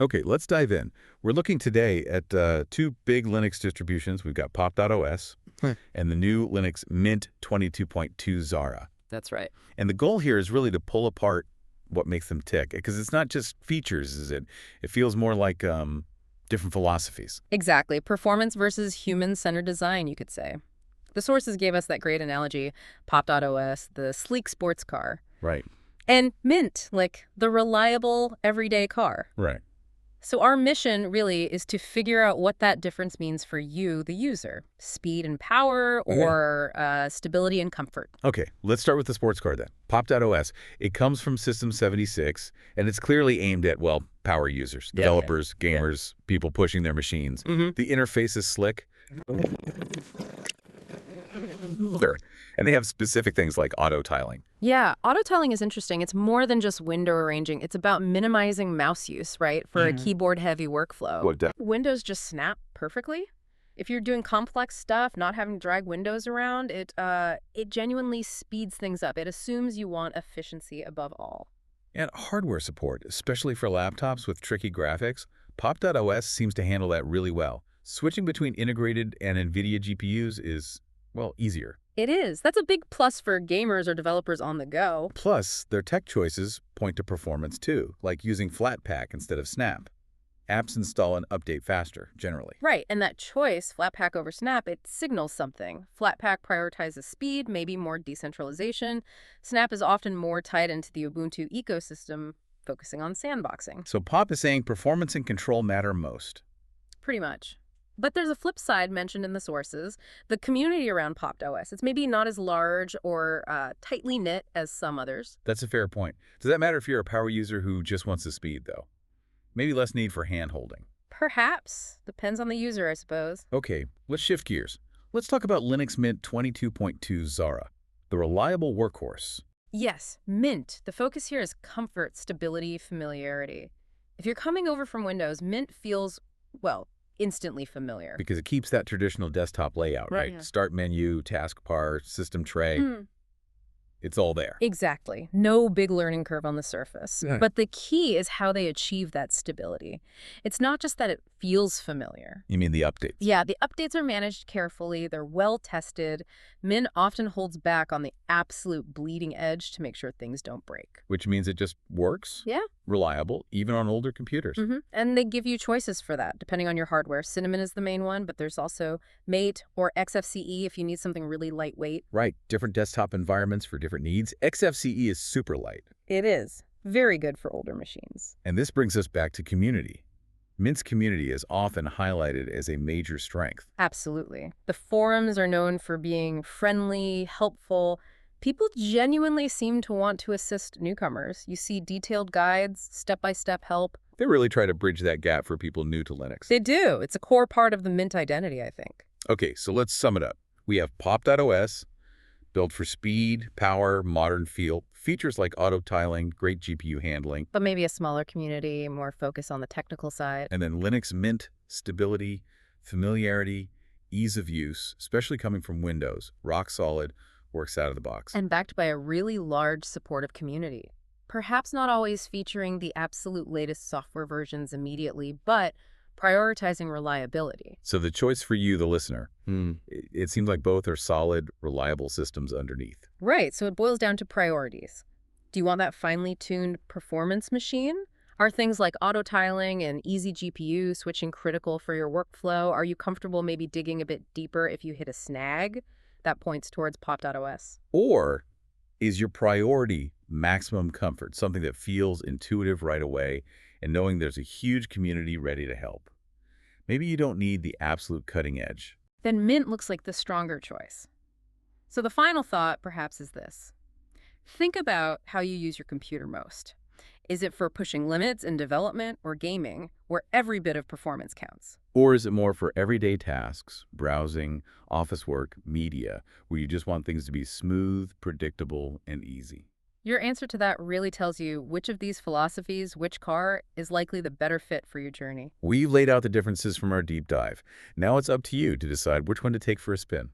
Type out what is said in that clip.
Okay, let's dive in. We're looking today at two big Linux distributions. We've got pop.os Hmm. and the new Linux Mint 22.2 Zara. That's right. And the goal here is really to pull apart what makes them tick, because it's not just features, is it? It feels more like different philosophies. Exactly. Performance versus human-centered design, you could say. The sources gave us that great analogy, Pop.os, the sleek sports car, Right, and Mint, like the reliable everyday car. right. So our mission really is to figure out what that difference means for you, the user. Speed and power or stability and comfort. Okay, let's start with the sports card then. Pop.os. It comes from System 76, and it's clearly aimed at, well, power users, Yeah. developers, gamers, people pushing their machines. Mm-hmm. The interface is slick. Sure. And they have specific things like auto tiling. Yeah, auto tiling is interesting. It's more than just window arranging. It's about minimizing mouse use, right, for a keyboard-heavy workflow. What Windows just snap perfectly. If you're doing complex stuff, not having to drag windows around, it genuinely speeds things up. It assumes you want efficiency above all. And hardware support, especially for laptops with tricky graphics, Pop.os seems to handle that really well. Switching between integrated and NVIDIA GPUs is, well, easier. It is. That's a big plus for gamers or developers on the go. Plus, their tech choices point to performance too, like using Flatpak instead of Snap. Apps install and update faster, generally. Right, and that choice, Flatpak over Snap, it signals something. Flatpak prioritizes speed, maybe more decentralization. Snap is often more tied into the Ubuntu ecosystem, focusing on sandboxing. So Pop is saying performance and control matter most. Pretty much. But there's a flip side mentioned in the sources, the community around Pop.os. It's maybe not as large or tightly knit as some others. That's a fair point. Does that matter if you're a power user who just wants the speed, though? Maybe less need for hand-holding. Perhaps. Depends on the user, I suppose. Okay, let's shift gears. Let's talk about Linux Mint 22.2 Zara, the reliable workhorse. Yes, Mint. The focus here is comfort, stability, familiarity. If you're coming over from Windows, Mint feels, well, instantly familiar. Because it keeps that traditional desktop layout, right? Yeah. Start menu, taskbar, system tray. It's all there. Exactly. No big learning curve on the surface. Yeah. But the key is how they achieve that stability. It's not just that it feels familiar. You mean the updates? Yeah, the updates are managed carefully. They're well tested. Mint often holds back on the absolute bleeding edge to make sure things don't break. Which means it just works? Yeah. Reliable, even on older computers. And they give you choices for that, depending on your hardware. Cinnamon is the main one, but there's also Mate or XFCE if you need something really lightweight. Right, different desktop environments for different needs. XFCE is super light. It is. Very good for older machines. And this brings us back to community. Mint's community is often highlighted as a major strength. Absolutely. The forums are known for being friendly, helpful. People genuinely seem to want to assist newcomers. You see detailed guides, step-by-step help. They really try to bridge that gap for people new to Linux. They do. It's a core part of the Mint identity, I think. Okay, so let's sum it up. We have Pop.os, built for speed, power, modern feel, features like auto tiling, great GPU handling, But maybe a smaller community, more focus on the technical side. and then Linux Mint, stability, familiarity, ease of use, especially coming from Windows, rock solid, works out of the box. And backed by a really large supportive community. Perhaps not always featuring the absolute latest software versions immediately, but prioritizing reliability. So the choice for you, the listener, it seems like both are solid, reliable systems underneath. Right, so it boils down to priorities. Do you want that finely tuned performance machine? Are things like auto tiling and easy GPU switching critical for your workflow? Are you comfortable maybe digging a bit deeper if you hit a snag? That points towards Pop.os. Or is your priority maximum comfort, something that feels intuitive right away, and knowing there's a huge community ready to help? Maybe you don't need the absolute cutting edge. Then Mint looks like the stronger choice. So the final thought, perhaps, is this. Think about how you use your computer most. Is it for pushing limits in development or gaming, where every bit of performance counts? Or is it more for everyday tasks, browsing, office work, media, where you just want things to be smooth, predictable, and easy? Your answer to that really tells you which of these philosophies, which car, is likely the better fit for your journey. We've laid out the differences from our deep dive. Now it's up to you to decide which one to take for a spin.